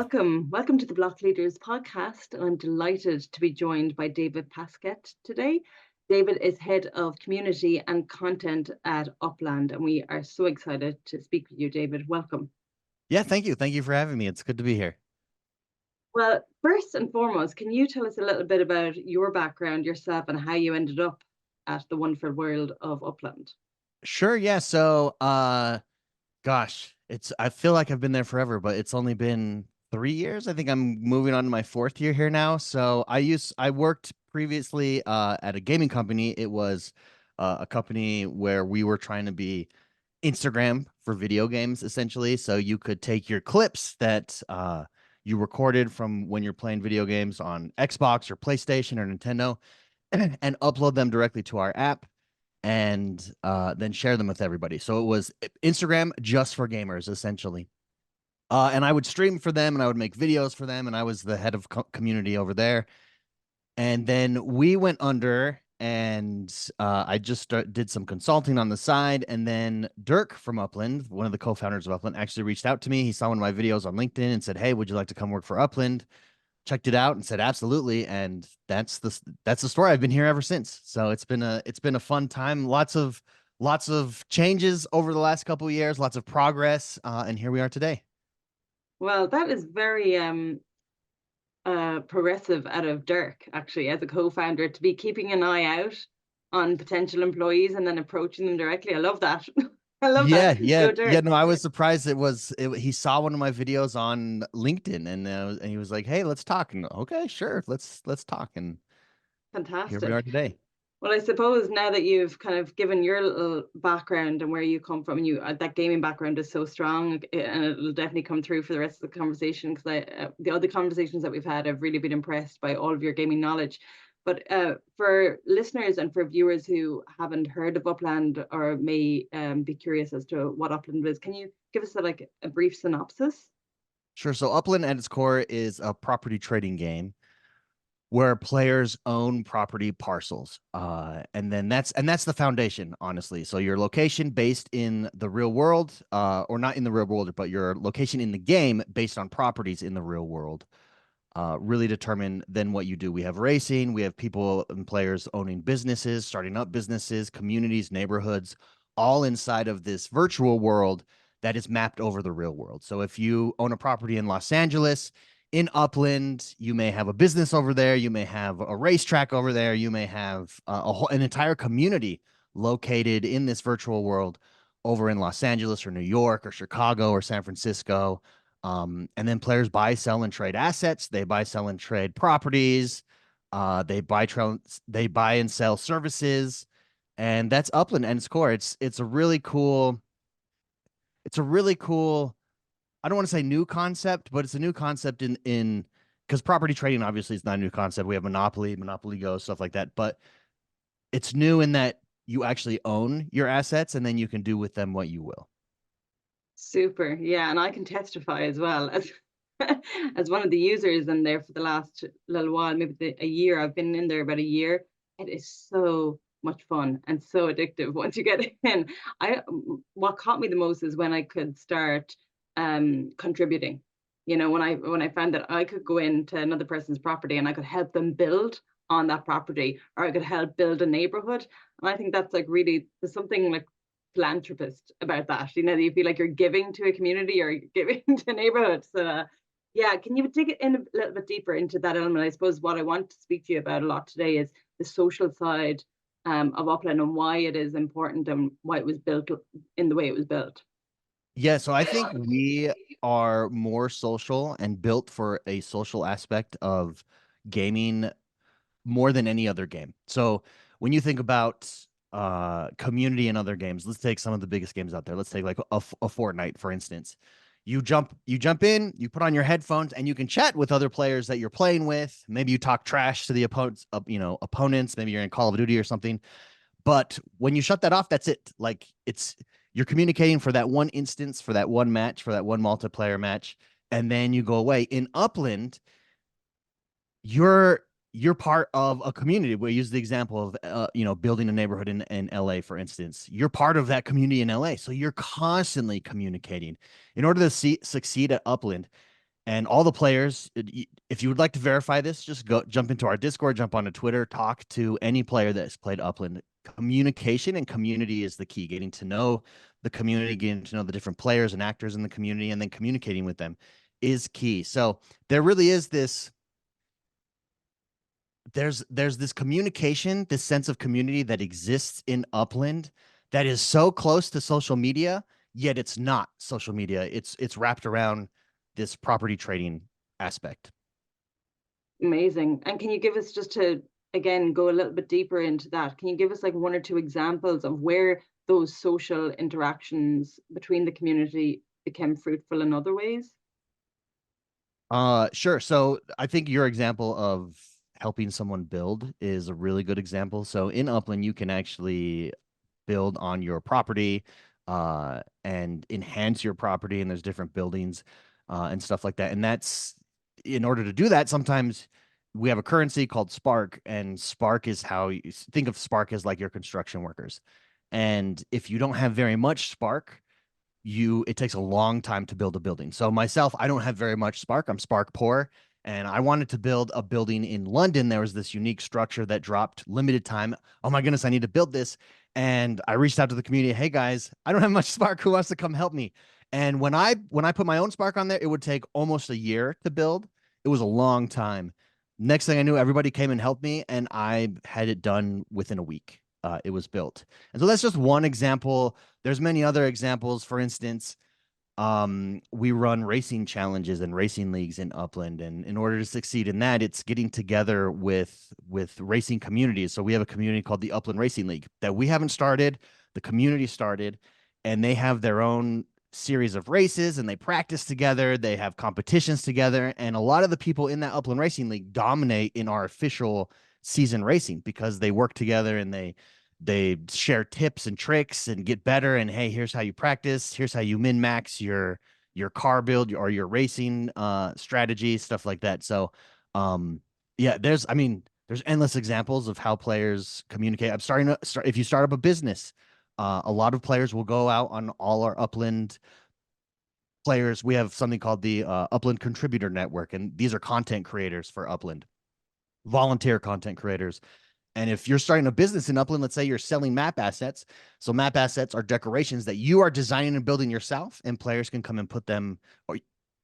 Welcome to the Blockleaders podcast. I'm delighted to be joined by David Paskett today. David is head of community and content at Upland, and we are so excited to speak with you, David. Welcome. Yeah, thank you. Thank you for having me. It's good to be here. Well, first and foremost, can you tell us a little bit about your background, yourself, and how you ended up at the wonderful world of Upland? Sure, yeah. Gosh, I feel like I've been there forever, but it's only been 3 years. I think I'm moving on to my fourth year here now. I worked previously at a gaming company. It was a company where we were trying to be Instagram for video games, essentially. So you could take your clips that you recorded from when you're playing video games on Xbox or PlayStation or Nintendo and upload them directly to our app and then share them with everybody. So it was Instagram just for gamers, essentially. And I would stream for them and I would make videos for them. And I was the head of community over there. And then we went under and I just did some consulting on the side. And then Dirk from Upland, one of the co-founders of Upland, actually reached out to me. He saw one of my videos on LinkedIn and said, "Hey, would you like to come work for Upland?" Checked it out and said absolutely, and that's the story. I've been here ever since. So it's been a fun time. Lots of changes over the last couple of years, lots of progress, and here we are today. Well, that is very progressive out of Dirk, actually, as a co-founder, to be keeping an eye out on potential employees and then approaching them directly. I love that. I love that. Yeah, yeah, Go yeah. Dirk. No, I was surprised. He saw one of my videos on LinkedIn, and he was like, "Hey, let's talk." And okay, sure, let's talk. And here we are Fantastic. today. Well, I suppose now that you've kind of given your little background and where you come from, and that gaming background is so strong, and it'll definitely come through for the rest of the conversation. Because the other conversations that we've had, I've really been impressed by all of your gaming knowledge. But for listeners and for viewers who haven't heard of Upland or may be curious as to what Upland is, can you give us a brief synopsis? Sure. So Upland at its core is a property trading game where players own property parcels. And that's the foundation, honestly. So your location based in the real world, or not in the real world, but your location in the game based on properties in the real world, really determine then what you do. We have racing, we have people and players owning businesses, starting up businesses, communities, neighborhoods, all inside of this virtual world that is mapped over the real world. So if you own a property in Los Angeles, in Upland, you may have a business over there, you may have a racetrack over there, you may have an entire community located in this virtual world over in Los Angeles or New York or Chicago or San Francisco. And then players buy, sell, and trade assets. They buy, sell, and trade properties. They buy and sell services, and that's Upland and its core. It's a really cool. It's a really cool. I don't want to say new concept, but it's a new concept in because property trading obviously is not a new concept. We have Monopoly Go, stuff like that. But it's new in that you actually own your assets, and then you can do with them what you will. Super. Yeah, and I can testify as well as as one of the users in there for the last little while, maybe a year. I've been in there about a year. It is so much fun and so addictive once you get in. What caught me the most is when I could start contributing. When I found that I could go into another person's property and I could help them build on that property, or I could help build a neighborhood. And I think that's like really, there's something like philanthropist about that. That you feel like you're giving to a community or giving to a neighborhood. So yeah, can you dig it in a little bit deeper into that element? I suppose what I want to speak to you about a lot today is the social side of Upland and why it is important and why it was built in the way it was built. Yeah, so I think we are more social and built for a social aspect of gaming more than any other game. So when you think about community and other games, let's take some of the biggest games out there. Let's take like a Fortnite, for instance. You jump in, you put on your headphones, and you can chat with other players that you're playing with. Maybe you talk trash to the opponents. Maybe you're in Call of Duty or something. But when you shut that off, that's it. Like you're communicating for that one instance, for that one match, for that one multiplayer match, and then you go away. In Upland, you're you're part of a community. We use the example of building a neighborhood in LA, for instance. You're part of that community in LA, so you're constantly communicating. In order to succeed at Upland, And all the players, if you would like to verify this, just go jump into our Discord, jump onto Twitter, talk to any player that's played Upland. Communication and community is the key. Getting to know the community, getting to know the different players and actors in the community, and then communicating with them is key. So there really is this there's this communication, this sense of community that exists in Upland that is so close to social media, yet it's not social media. It's wrapped around this property trading aspect. Amazing. And can you give us, just to again go a little bit deeper into that, can you give us like one or two examples of where those social interactions between the community became fruitful in other ways? Sure. So I think your example of helping someone build is a really good example. So in Upland, you can actually build on your property and enhance your property, and there's different buildings and stuff like that. And that's in order to do that, sometimes we have a currency called Spark, and Spark is how you think of Spark as like your construction workers. And if you don't have very much Spark, it takes a long time to build a building. So myself, I don't have very much Spark. I'm Spark poor. And I wanted to build a building in London. There was this unique structure that dropped limited time. Oh my goodness, I need to build this. And I reached out to the community. Hey guys, I don't have much Spark. Who wants to come help me? And when I put my own Spark on there, it would take almost a year to build. It was a long time. Next thing I knew, everybody came and helped me, and I had it done within a week. It was built. And so that's just one example. There's many other examples. For instance, we run racing challenges and racing leagues in Upland, and in order to succeed in that, it's getting together with racing communities. So we have a community called the Upland Racing League that we haven't started. The community started, and they have their own series of races, and they practice together. They have competitions together, and a lot of the people in that Upland Racing League dominate in our official season racing because they work together and they share tips and tricks and get better. And hey, here's how you practice. Here's how you min max your car build or your racing strategy, stuff like that. So, yeah, there's endless examples of how players communicate. I'm starting to start. If you start up a business, a lot of players will go out on all our Upland players. We have something called the Upland Contributor Network, and these are content creators for Upland, volunteer content creators. And if you're starting a business in Upland, let's say you're selling map assets. So map assets are decorations that you are designing and building yourself, and players can come and put them, or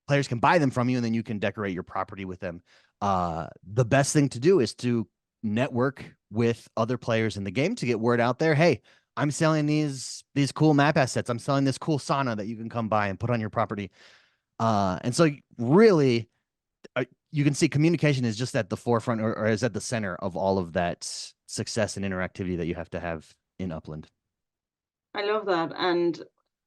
players can buy them from you, and then you can decorate your property with them. The best thing to do is to network with other players in the game to get word out there. Hey, I'm selling these cool map assets. I'm selling this cool sauna that you can come buy and put on your property. And so really, you can see communication is just at the forefront or is at the center of all of that success and interactivity that you have to have in Upland. I love that. And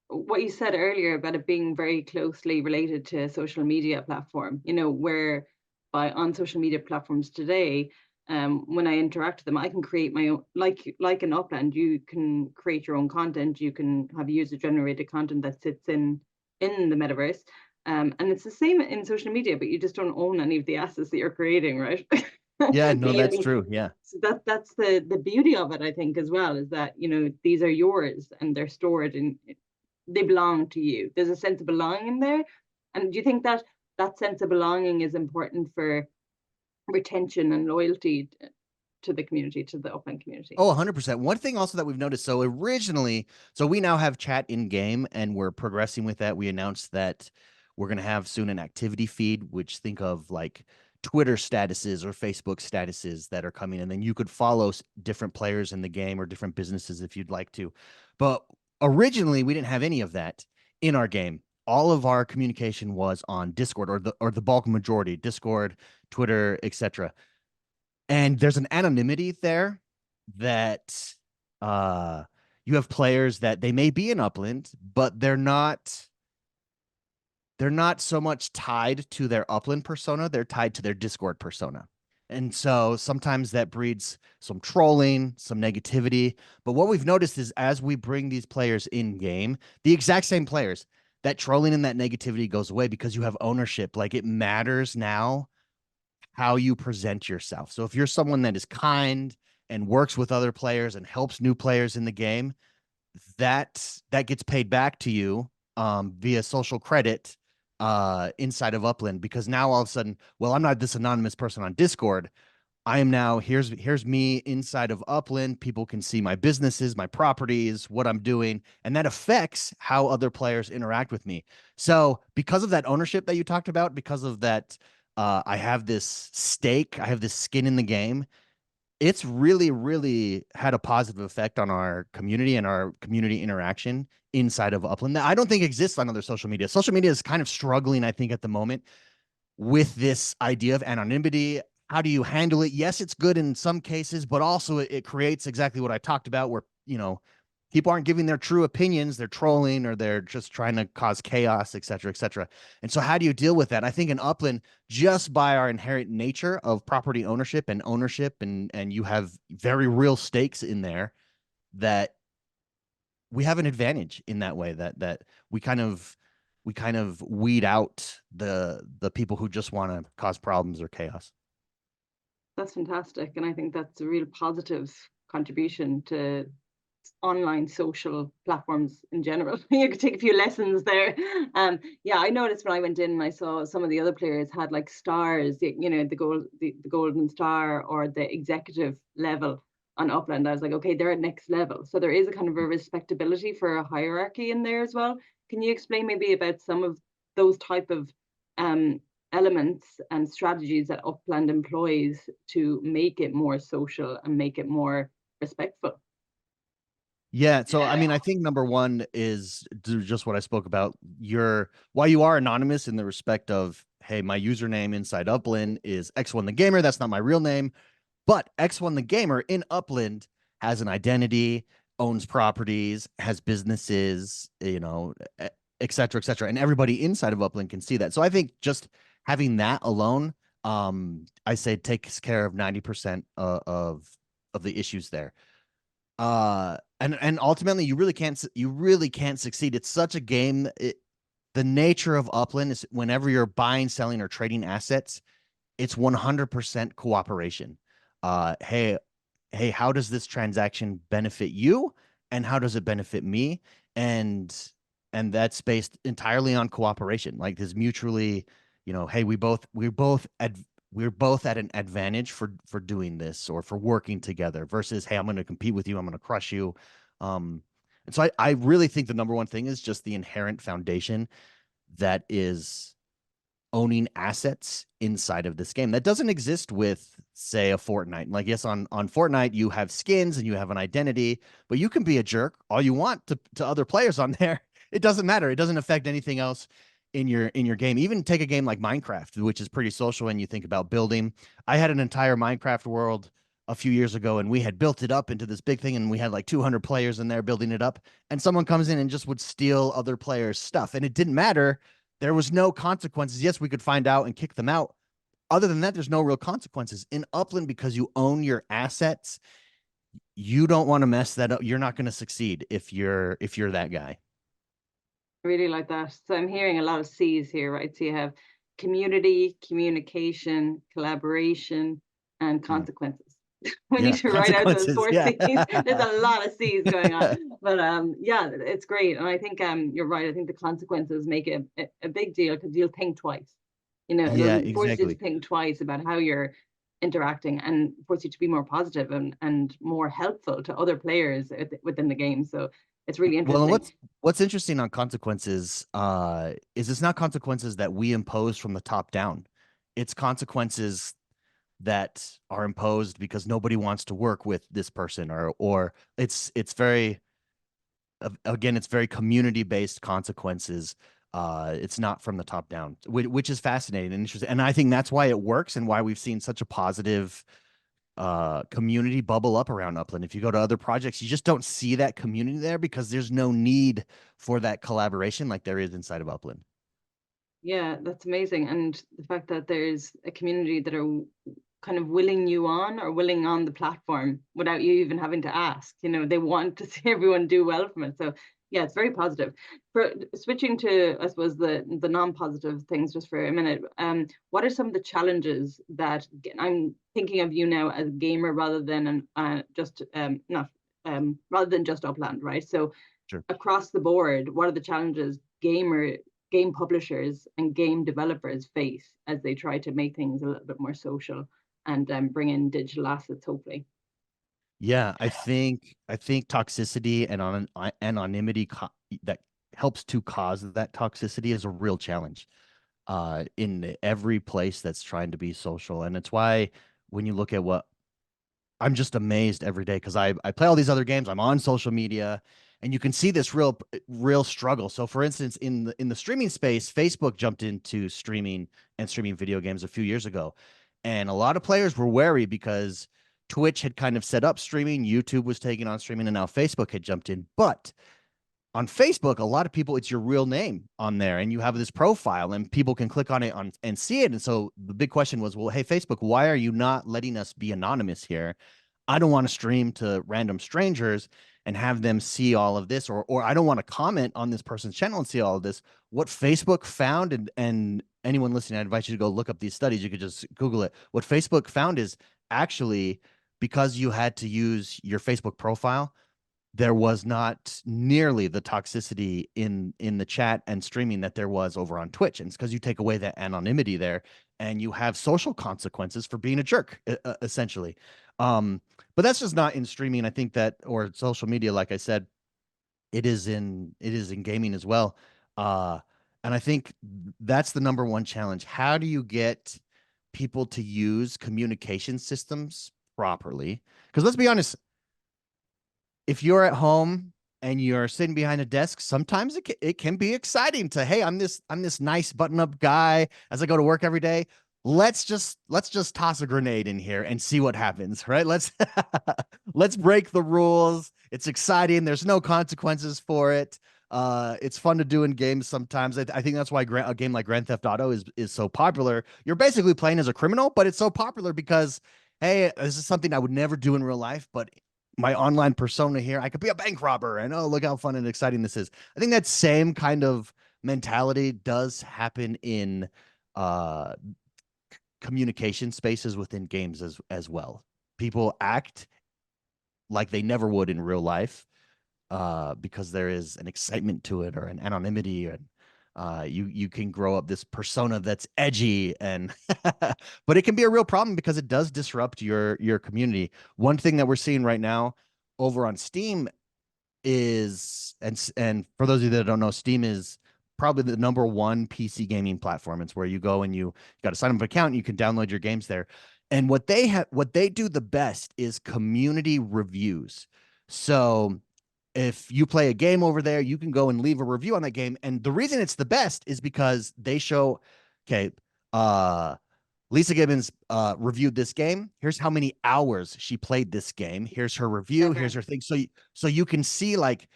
what you said earlier about it being very closely related to a social media platform, where by on social media platforms today, when I interact with them, I can create my own, like in Upland, you can create your own content, you can have user generated content that sits in the metaverse. And it's the same in social media, but you just don't own any of the assets that you're creating, right? Yeah, But no, you that's true. Yeah. so that's the beauty of it, I think, as well, is that these are yours and they're stored and they belong to you. There's a sense of belonging there. And do you think that that sense of belonging is important for retention and loyalty to the community, to the Upland community? Oh, 100%. One thing also that we've noticed, so we now have chat in game and we're progressing with that. We announced that we're going to have soon an activity feed, which think of like Twitter statuses or Facebook statuses that are coming. And then you could follow different players in the game or different businesses if you'd like to. But originally, we didn't have any of that in our game. All of our communication was on Discord or the bulk majority, Discord, Twitter, etc. And there's an anonymity there that uh you have players that they may be in Upland, but they're not so much tied to their Upland persona, they're tied to their Discord persona. And so sometimes that breeds some trolling, some negativity. But what we've noticed is as we bring these players in game, the exact same players, that trolling and that negativity goes away because you have ownership. Like it matters now how you present yourself. So if you're someone that is kind and works with other players and helps new players in the game, that gets paid back to you via social credit inside of Upland, because now all of a sudden, well, I'm not this anonymous person on Discord. I am now, here's me inside of Upland. People can see my businesses, my properties, what I'm doing, and that affects how other players interact with me. So because of that ownership that you talked about, because of that, I have this stake, I have this skin in the game. It's really, really had a positive effect on our community and our community interaction inside of Upland that I don't think exists on other social media. Social media is kind of struggling, I think, at the moment with this idea of anonymity. How do you handle it? Yes, it's good in some cases, but also it creates exactly what I talked about, where, people aren't giving their true opinions. They're trolling, or they're just trying to cause chaos, et cetera, et cetera. And so how do you deal with that? I think in Upland, just by our inherent nature of property ownership, and you have very real stakes in there, that we have an advantage in that way, that we kind of weed out the people who just want to cause problems or chaos. That's fantastic. And I think that's a real positive contribution to online social platforms in general. You could take a few lessons there. Yeah, I noticed when I went in and I saw some of the other players had like stars, the golden star or the executive level on Upland. I was like, okay, they're at next level. So there is a kind of a respectability for a hierarchy in there as well. Can you explain maybe about some of those type of um, elements and strategies that Upland employs to make it more social and make it more respectful? Yeah, so I mean, I think number one is just what I spoke about. While you are anonymous in the respect of, hey, my username inside Upland is X1 the Gamer. That's not my real name. But X1 the Gamer in Upland has an identity, owns properties, has businesses, et cetera, et cetera. And everybody inside of Upland can see that. So I think just having that alone, I say takes care of 90% of the issues there. And ultimately you really can't succeed. It's such a game. The nature of Upland is whenever you're buying, selling, or trading assets, it's 100% cooperation. Hey, how does this transaction benefit you, and how does it benefit me? And that's based entirely on cooperation. Like, this mutually, hey, we're both at an advantage for doing this, or for working together, versus, hey, I'm going to compete with you, I'm going to crush you. And so I really think the number one thing is just the inherent foundation that is owning assets inside of this game that doesn't exist with, say, a Fortnite. Like, yes, on Fortnite you have skins and you have an identity, but you can be a jerk all you want to other players on there. It doesn't matter. It doesn't affect anything else in your game. Even take a game like Minecraft, which is pretty social when you think about building. I had an entire Minecraft world a few years ago, and we had built it up into this big thing, and we had like 200 players in there building it up, and someone comes in and just would steal other players' stuff, and it didn't matter. There was no consequences. Yes, we could find out and kick them out. Other than that, there's no real consequences in Upland, because you own your assets. You don't want to mess that up. You're not going to succeed if you're that guy. I really like that. So I'm hearing a lot of C's here, right? So you have community, communication, collaboration, and Mm. consequences. We need Yeah, to write out those consequences. four Yeah. C's. There's a lot of C's going on. But yeah, it's great. And I think you're right. I think the consequences make it a big deal because you'll think twice. Yeah, It'll force you to exactly. think twice about how you're interacting and force you to be more positive and more helpful to other players within the game. So it's really Well, and interesting. what's interesting on consequences is it's not consequences that we impose from the top down. It's consequences that are imposed because nobody wants to work with this person, or it's very, again, it's very community based consequences. It's not from the top down, which is fascinating and interesting. And I think that's why it works, and why we've seen such a positive community bubble up around Upland. If you go to other projects, you just don't see that community there, because there's no need for that collaboration like there is inside of Upland. Yeah, that's amazing. And the fact that there's a community that are kind of willing you on or willing on the platform without you even having to ask, they want to see everyone do well from it. So yeah, it's very positive. For switching to, I suppose, the non-positive things just for a minute, what are some of the challenges that I'm thinking of you now as a gamer rather than just not rather than just Upland, right? So Sure. across the board, what are the challenges game publishers and game developers face as they try to make things a little bit more social and bring in digital assets, hopefully. Yeah, I think toxicity and anonymity that helps to cause that toxicity is a real challenge in every place that's trying to be social. And it's why when you look at what I'm just amazed every day because I play all these other games. I'm on social media, and you can see this real struggle. So, for instance, in the streaming space, Facebook jumped into streaming and streaming video games a few years ago, and a lot of players were wary because Twitch had kind of set up streaming, YouTube was taking on streaming, and now Facebook had jumped in. But on Facebook, a lot of people, it's your real name on there, and you have this profile, and people can click on it and see it. And so the big question was, well, hey, Facebook, why are you not letting us be anonymous here? I don't want to stream to random strangers and have them see all of this, or I don't want to comment on this person's channel and see all of this. What Facebook found, and anyone listening, I invite you to go look up these studies. You could just Google it. What Facebook found is actually because you had to use your Facebook profile, there was not nearly the toxicity in the chat and streaming that there was over on Twitch. And it's because you take away that anonymity there and you have social consequences for being a jerk, essentially. But that's just not in streaming. I think that, or social media, like I said, it is in gaming as well. And I think that's the number one challenge. How do you get people to use communication systems properly? Because let's be honest, if you're at home and you're sitting behind a desk, sometimes it can be exciting to, hey, I'm this nice button up guy as I go to work every day. Let's just toss a grenade in here and see what happens, right? Let's break the rules. It's exciting. There's no consequences for it. It's fun to do in games sometimes. I think that's why a game like Grand Theft Auto is so popular. You're basically playing as a criminal, but it's so popular because, hey, this is something I would never do in real life, but my online persona here, I could be a bank robber, and oh, look how fun and exciting this is. I think that same kind of mentality does happen in uh communication spaces within games as well. People act like they never would in real life because there is an excitement to it or an anonymity, and you can grow up this persona that's edgy and but it can be a real problem because it does disrupt your community. One thing that we're seeing right now over on Steam is, and for those of you that don't know, Steam is probably the number one PC gaming platform. It's where you go and you got to sign up an account and you can download your games there. And what they do the best is community reviews. So if you play a game over there, you can go and leave a review on that game. And the reason it's the best is because they show, okay, Lisa Gibbons reviewed this game. Here's how many hours she played this game. Here's her review. Clever. Here's her thing. So you can see like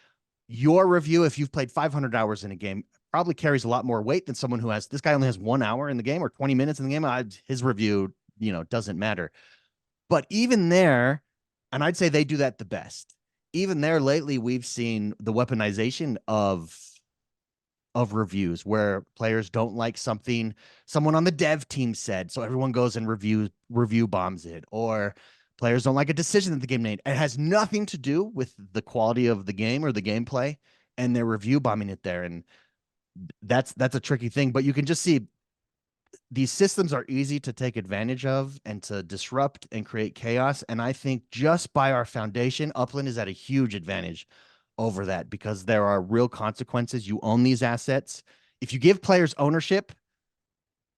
your review, if you've played 500 hours in a game, probably carries a lot more weight than someone who has, this guy only has 1 hour in the game or 20 minutes in the game. His review, doesn't matter. But even there, and I'd say they do that the best. Even there lately, we've seen the weaponization of reviews where players don't like something someone on the dev team said, so everyone goes and review bombs it, or players don't like a decision that the game made. It has nothing to do with the quality of the game or the gameplay, and they're review bombing it there. And that's a tricky thing, but you can just see these systems are easy to take advantage of and to disrupt and create chaos. And I think just by our foundation, Upland is at a huge advantage over that because there are real consequences. You own these assets. If you give players ownership,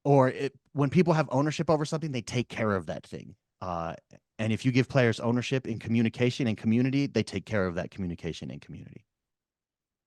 when people have ownership over something, they take care of that thing. And if you give players ownership in communication and community, they take care of that communication and community.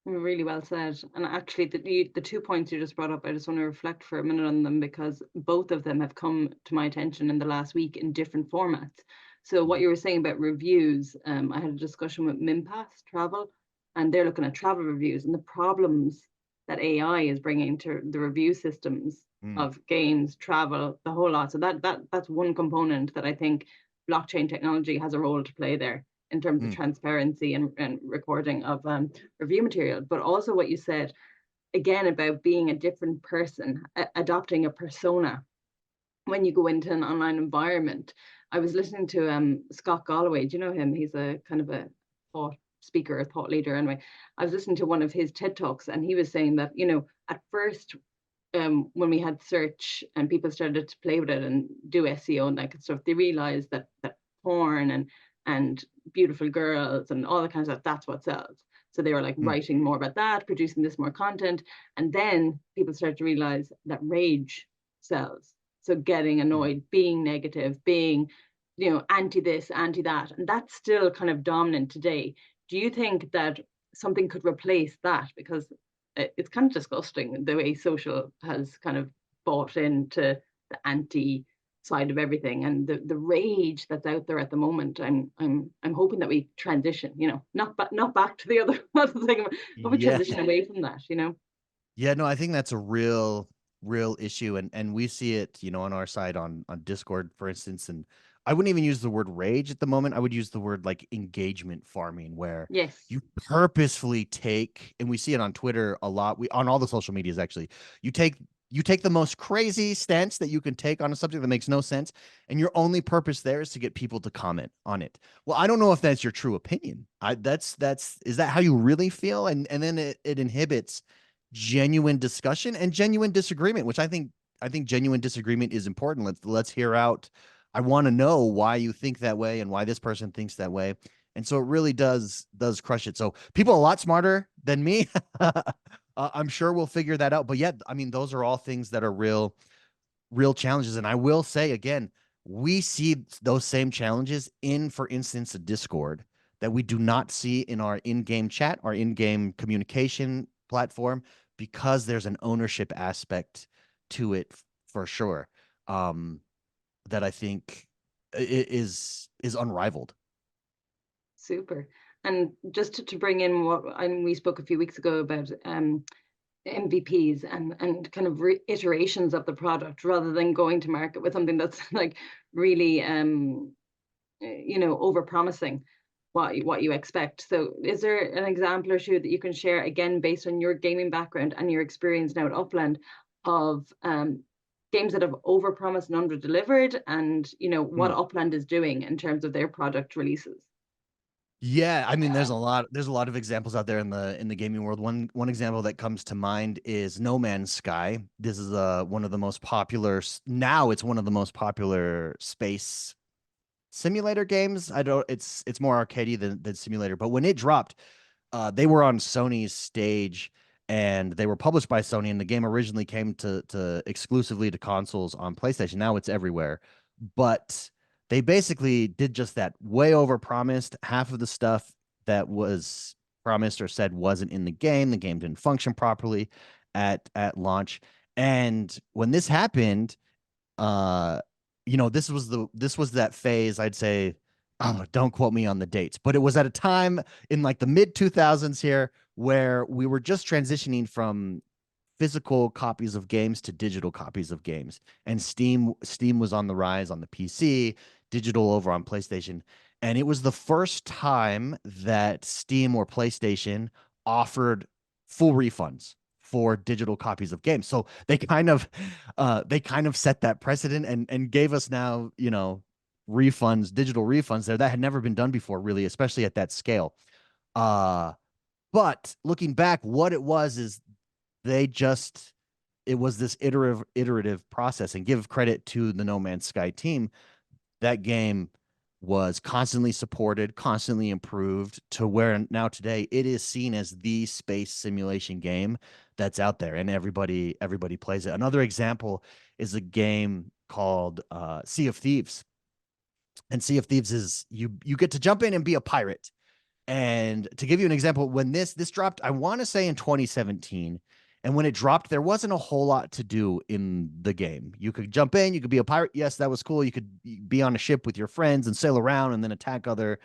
Really well said. And actually, the 2 points you just brought up, I just want to reflect for a minute on them because both of them have come to my attention in the last week in different formats. So what you were saying about reviews, I had a discussion with Minpass Travel, and they're looking at travel reviews and the problems that AI is bringing to the review systems of games, travel, the whole lot. So that's one component that I think blockchain technology has a role to play there in terms of transparency and recording of review material. But also what you said, again, about being a different person, adopting a persona when you go into an online environment. I was listening to Scott Galloway. Do you know him? He's a kind of a thought speaker or thought leader anyway. I was listening to one of his TED Talks, and he was saying that, you know, at first, when we had search and people started to play with it and do SEO and that kind of stuff, they realized that porn and beautiful girls and all that kind of stuff, that's what sells. So they were like Mm. writing more about that, producing this more content. And then people started to realize that rage sells. So getting Mm. annoyed, being negative, being, you know, anti this, anti that. And that's still kind of dominant today. Do you think that something could replace that? Because it's kind of disgusting the way social has kind of bought into the anti side of everything, and the rage that's out there at the moment. I'm hoping that we transition, you know, not back to the other thing, but we Yeah. transition away from that, you know. Yeah, no, I think that's a real issue, and we see it, you know, on our side on Discord, for instance, and I wouldn't even use the word rage at the moment. I would use the word like engagement farming, where Yes. you purposefully take, and we see it on Twitter a lot, we on all the social medias actually. You take you take the most crazy stance that you can take on a subject that makes no sense, and your only purpose there is to get people to comment on it. Well, I don't know if that's your true opinion. That's is that how you really feel? And then it inhibits genuine discussion and genuine disagreement, which I think genuine disagreement is important. Let's hear out. I want to know why you think that way and why this person thinks that way. And so it really does crush it. So people a lot smarter than me, I'm sure we'll figure that out. But yeah, I mean, those are all things that are real challenges. And I will say again, we see those same challenges in, for instance, a Discord that we do not see in our in-game chat, our in-game communication platform, because there's an ownership aspect to it for sure. Um, that I think is unrivaled. Super. And just to bring in what, and we spoke a few weeks ago about MVPs and kind of iterations of the product, rather than going to market with something that's like really you know, over promising what you expect. So is there an example or two that you can share, again based on your gaming background and your experience now at Upland, of games that have over promised and under delivered, and you know what Mm. Upland is doing in terms of their product releases? Yeah, I mean, there's a lot of examples out there in the gaming world. One example that comes to mind is No Man's Sky. This is one of the most popular now. It's one of the most popular space simulator games. I don't. It's more arcadey than simulator. But when it dropped, they were on Sony's stage and they were published by Sony. And the game originally came to exclusively to consoles on PlayStation. Now it's everywhere. But they basically did just that. Way over promised. Half of the stuff that was promised or said wasn't in the game. The game didn't function properly at launch. And when this happened, uh this was that phase, I'd say. Oh, don't quote me on the dates, but it was at a time in like the mid 2000s here where we were just transitioning from physical copies of games to digital copies of games, and Steam was on the rise on the PC, digital over on PlayStation. And it was the first time that Steam or PlayStation offered full refunds for digital copies of games. So they kind of set that precedent and gave us now, refunds, digital refunds there that had never been done before, really, especially at that scale. uh but looking back, what it was is they just it was this iterative process. And give credit to the No Man's Sky team. That game was constantly supported, constantly improved, to where now today it is seen as the space simulation game that's out there, and everybody plays it. Another example is a game called Sea of Thieves. And Sea of Thieves is, you get to jump in and be a pirate. And to give you an example, when this dropped, I want to say in 2017, and when it dropped, there wasn't a whole lot to do in the game. You could jump in, you could be a pirate. Yes, that was cool. You could be on a ship with your friends and sail around and then attack other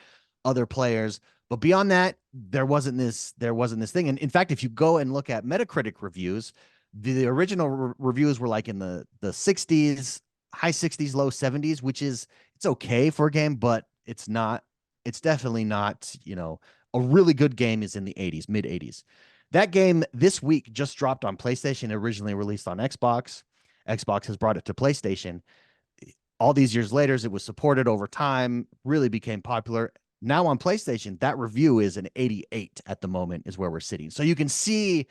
players. But beyond that, there wasn't this thing. And in fact, if you go and look at Metacritic reviews, the original reviews were like in the 60s, high 60s, low 70s, which is, it's okay for a game, but it's definitely not, a really good game is in the 80s, mid 80s. That game this week just dropped on PlayStation, originally released on Xbox. Xbox has brought it to PlayStation. All these years later, it was supported over time, really became popular. Now on PlayStation, that review is an 88 at the moment, is where we're sitting. So you can see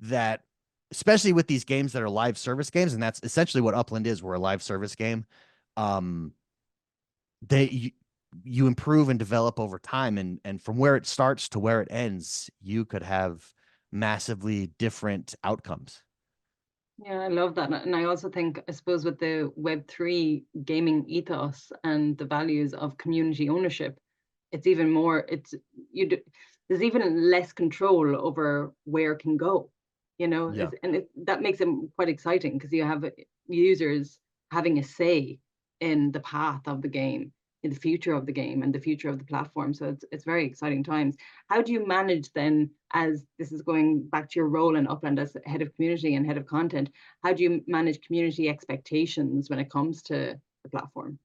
that, especially with these games that are live service games, and that's essentially what Upland is. We're a live service game. Um, you improve and develop over time, and from where it starts to where it ends, you could have massively different outcomes. Yeah, I love that. And I also think, I suppose, with the Web3 gaming ethos and the values of community ownership, it's even more, there's even less control over where it can go, Yeah. that makes it quite exciting because you have users having a say in the path of the game, in the future of the game and the future of the platform. So it's very exciting times. How do you manage then, as this is going back to your role in Upland as head of community and head of content, how do you manage community expectations when it comes to the platform?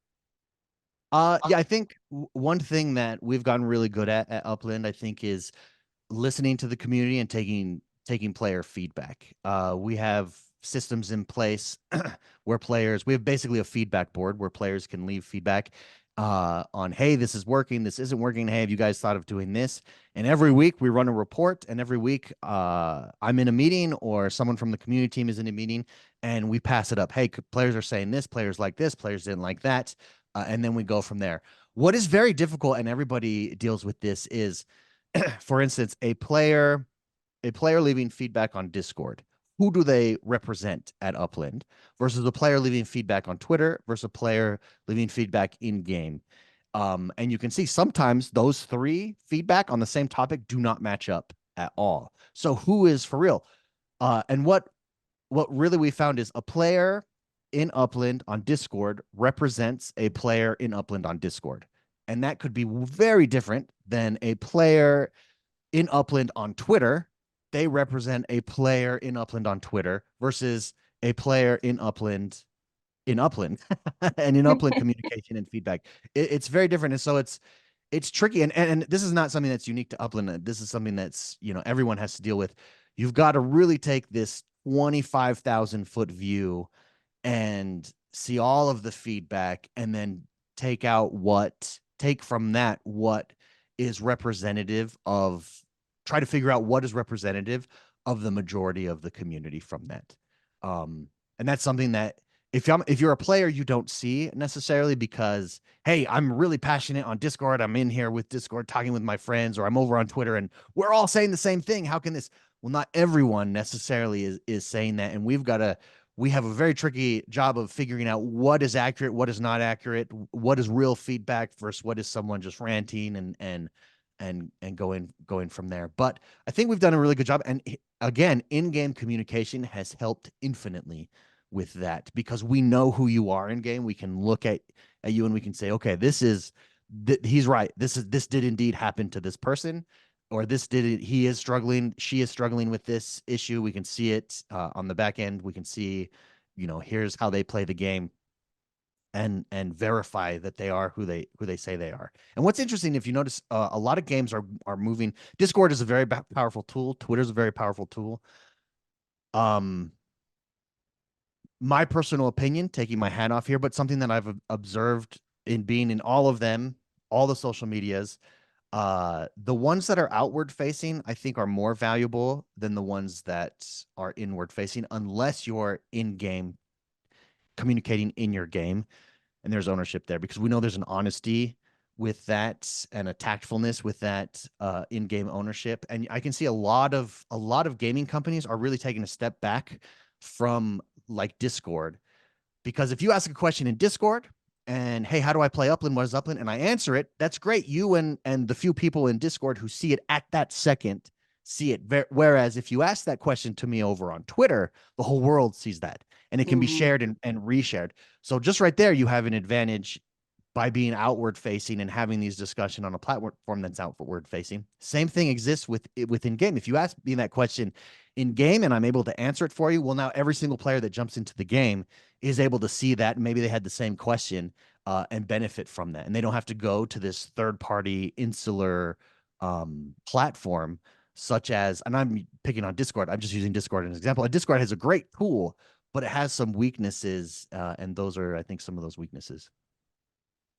Yeah, I think one thing that we've gotten really good at Upland, I think, is listening to the community and taking player feedback. We have systems in place where we have basically a feedback board where players can leave feedback on, hey, this is working, this isn't working. Hey, have you guys thought of doing this? And every week we run a report, and every week I'm in a meeting or someone from the community team is in a meeting, and we pass it up. Hey, players are saying this, players like this, players didn't like that, and then we go from there. What is very difficult, and everybody deals with this, is for instance, a player leaving feedback on Discord. Who do they represent at Upland versus a player leaving feedback on Twitter versus a player leaving feedback in game? And you can see sometimes those three feedback on the same topic do not match up at all. So who is for real? And what really we found is a player in Upland on Discord represents a player in Upland on Discord. And that could be very different than a player in Upland on Twitter. They represent a player in Upland on Twitter versus a player in Upland and in Upland communication and feedback. It's very different. And so it's tricky. And this is not something that's unique to Upland. This is something that's, everyone has to deal with. You've got to really take this 25,000-foot view and see all of the feedback and then take from that what is representative of try to figure out what is representative of the majority of the community from that. And that's something that if you're a player, you don't see necessarily because, hey, I'm really passionate on Discord. I'm in here with Discord talking with my friends, or I'm over on Twitter and we're all saying the same thing. How can this? Well, not everyone necessarily is saying that. And we have a very tricky job of figuring out what is accurate, what is not accurate, what is real feedback versus what is someone just ranting and going from there. But I think we've done a really good job. And again, in-game communication has helped infinitely with that because we know who you are in game. We can look at you and we can say, okay, he's right. This did indeed happen to this person, or he is struggling, she is struggling with this issue. We can see it on the back end. We can see, here's how they play the game and verify that they are who they say they are. And what's interesting, if you notice, a lot of games are moving. Discord is a very powerful tool. Twitter is a very powerful tool. My personal opinion, taking my hat off here, but something that I've observed in being in all of them, all the social medias, the ones that are outward facing, I think, are more valuable than the ones that are inward facing, unless you're in game communicating in your game and there's ownership there, because we know there's an honesty with that and a tactfulness with that in-game ownership. And I can see a lot of gaming companies are really taking a step back from like Discord, because if you ask a question in Discord and, hey, how do I play Upland? What is Upland? And I answer it, that's great. You and the few people in Discord who see it at that second see it. Whereas if you ask that question to me over on Twitter, the whole world sees that and it can be Hmm. shared and reshared. So just right there, you have an advantage by being outward facing and having these discussion on a platform that's outward facing. Same thing exists within game. If you ask me that question in game and I'm able to answer it for you, well, now every single player that jumps into the game is able to see that, and maybe they had the same question and benefit from that, and they don't have to go to this third party insular platform such as, and I'm picking on Discord, I'm just using Discord as an example. Discord has a great tool, but it has some weaknesses, and those are, I think, some of those weaknesses.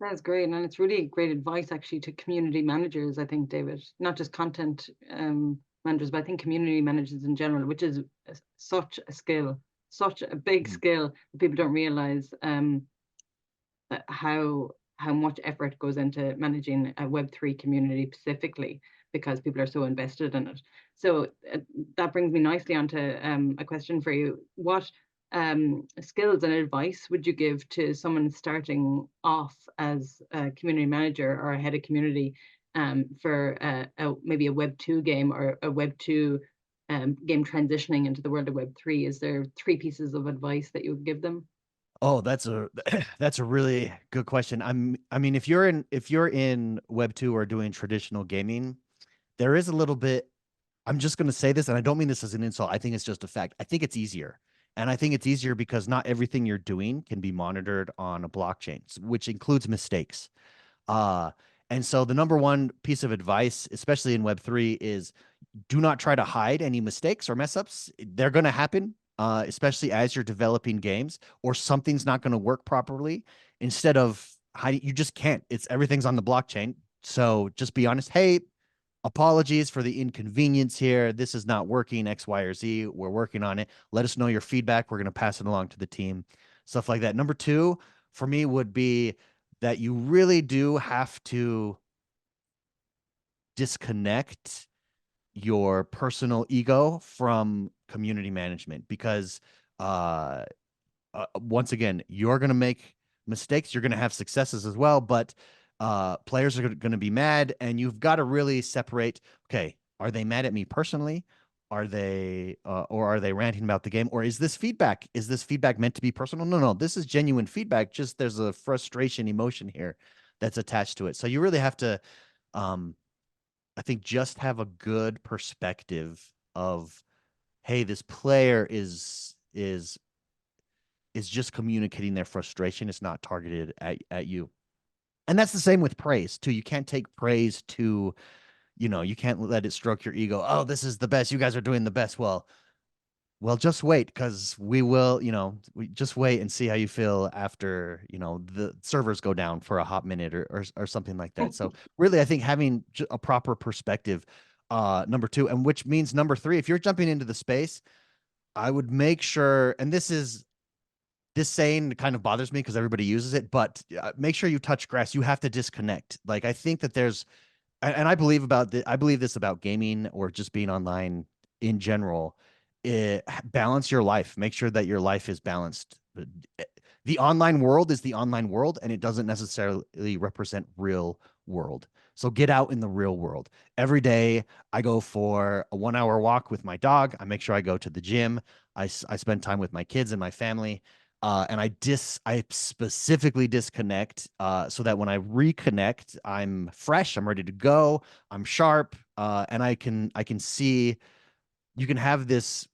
That's great, and it's really great advice actually to community managers, I think, David, not just content managers, but I think community managers in general, which is such a skill, such a big Mhm. skill that people don't realize how much effort goes into managing a Web3 community specifically because people are so invested in it. So that brings me nicely onto a question for you. What skills and advice would you give to someone starting off as a community manager or a head of community for maybe a Web2 game or a Web2 game transitioning into the world of Web3? Is there three pieces of advice that you would give them? Oh, that's a that's a really good question. I mean, if you're in Web 2 or doing traditional gaming, there is a little bit. I'm just going to say this, and I don't mean this as an insult. I think it's just a fact. I think it's easier. And I think it's easier because not everything you're doing can be monitored on a blockchain, which includes mistakes. Uh, and so the number one piece of advice, especially in Web3, is do not try to hide any mistakes or mess ups. They're going to happen, especially as you're developing games, or something's not going to work properly. Instead of hiding, you just can't. It's everything's on the blockchain. So just be honest. Hey, apologies for the inconvenience here. This is not working, X, Y, or Z. We're working on it. Let us know your feedback. We're going to pass it along to the team, stuff like that. Number two for me would be that you really do have to disconnect your personal ego from community management because uh, once again, you're going to make mistakes. You're going to have successes as well, but players are going to be mad, and you've got to really separate. Okay, are they mad at me personally? Are they, or are they ranting about the game? Or is this feedback? Is this feedback meant to be personal? No, no, this is genuine feedback. Just there's a frustration emotion here that's attached to it. So you really have to, um, I think, just have a good perspective of, hey, this player is just communicating their frustration. It's not targeted at you. And that's the same with praise too. You can't take praise to, you can't let it stroke your ego. Oh, this is the best. You guys are doing the best. Well, just wait because we will, we just wait and see how you feel after, the servers go down for a hot minute or something like that. So really, I think having a proper perspective, number two, and which means number three, if you're jumping into the space, I would make sure, and this saying kind of bothers me because everybody uses it, but make sure you touch grass. You have to disconnect. Like I think that there's, and I believe this about gaming or just being online in general. Balance your life. Make sure that your life is balanced. The online world is the online world, and it doesn't necessarily represent real world. So get out in the real world. Every day, I go for a 1 hour walk with my dog. I make sure I go to the gym. I spend time with my kids and my family. And I specifically disconnect so that when I reconnect, I'm fresh, I'm ready to go, I'm sharp, and I can see you can have this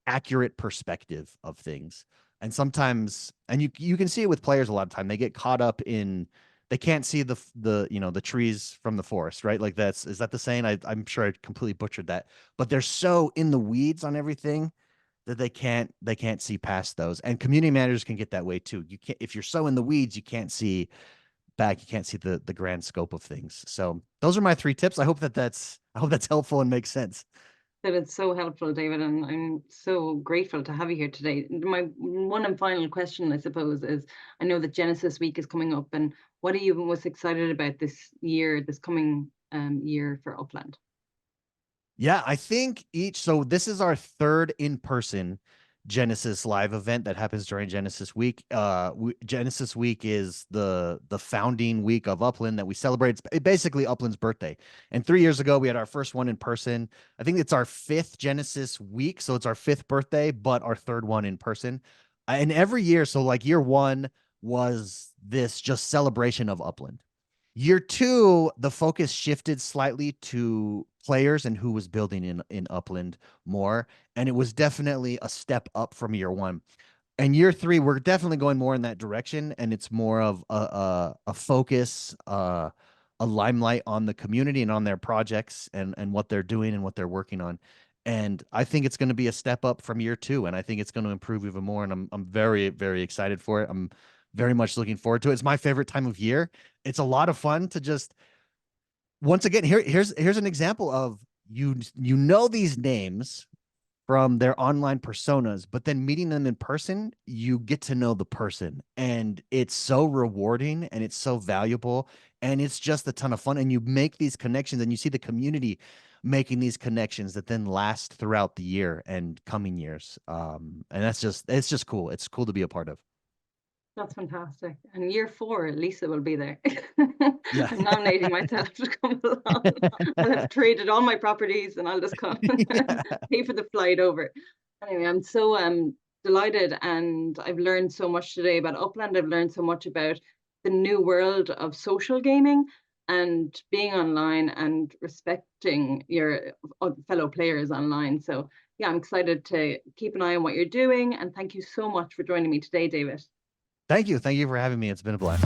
accurate perspective of things. And sometimes, and you can see it with players a lot of time. They get caught up in they can't see the trees from the forest, right? Like is that the saying? I'm sure I completely butchered that, but they're so in the weeds on everything that they can't see past those. And community managers can get that way too. You can't if you're so in the weeds, you can't see back. You can't see the grand scope of things. So those are my three tips. I hope that's helpful and makes sense. That it's so helpful, David, and I'm so grateful to have you here today. My one and final question, I suppose, is I know that Genesis Week is coming up, and what are you most excited about this year, this coming year for Upland? Yeah, I think so this is our third in-person Genesis live event that happens during Genesis Week. Genesis Week is the founding week of Upland that we celebrate. It's basically Upland's birthday. And 3 years ago, we had our first one in person. I think it's our fifth Genesis Week, so it's our fifth birthday, but our third one in person. And every year, so like year one was this just celebration of Upland. Year two, the focus shifted slightly to players and who was building in Upland more, and it was definitely a step up from year one. And year three, we're definitely going more in that direction, and it's more of a focus, a limelight on the community and on their projects and what they're doing and what they're working on. And I think it's going to be a step up from year two, and I think it's going to improve even more. And I'm very very excited for it. I'm very much looking forward to it. It's my favorite time of year. It's a lot of fun to just, once again, here's an example of you know these names from their online personas, but then meeting them in person, you get to know the person. And it's so rewarding and it's so valuable. And it's just a ton of fun. And you make these connections and you see the community making these connections that then last throughout the year and coming years. And it's just cool. It's cool to be a part of. That's fantastic. And year 4, Lisa will be there. Yeah. I'm nominating myself to come along. I'll have traded all my properties and I'll just come Yeah. pay for the flight over. Anyway, I'm so delighted, and I've learned so much today about Upland. I've learned so much about the new world of social gaming and being online and respecting your fellow players online. So yeah, I'm excited to keep an eye on what you're doing. And thank you so much for joining me today, David. Thank you. Thank you for having me. It's been a blast.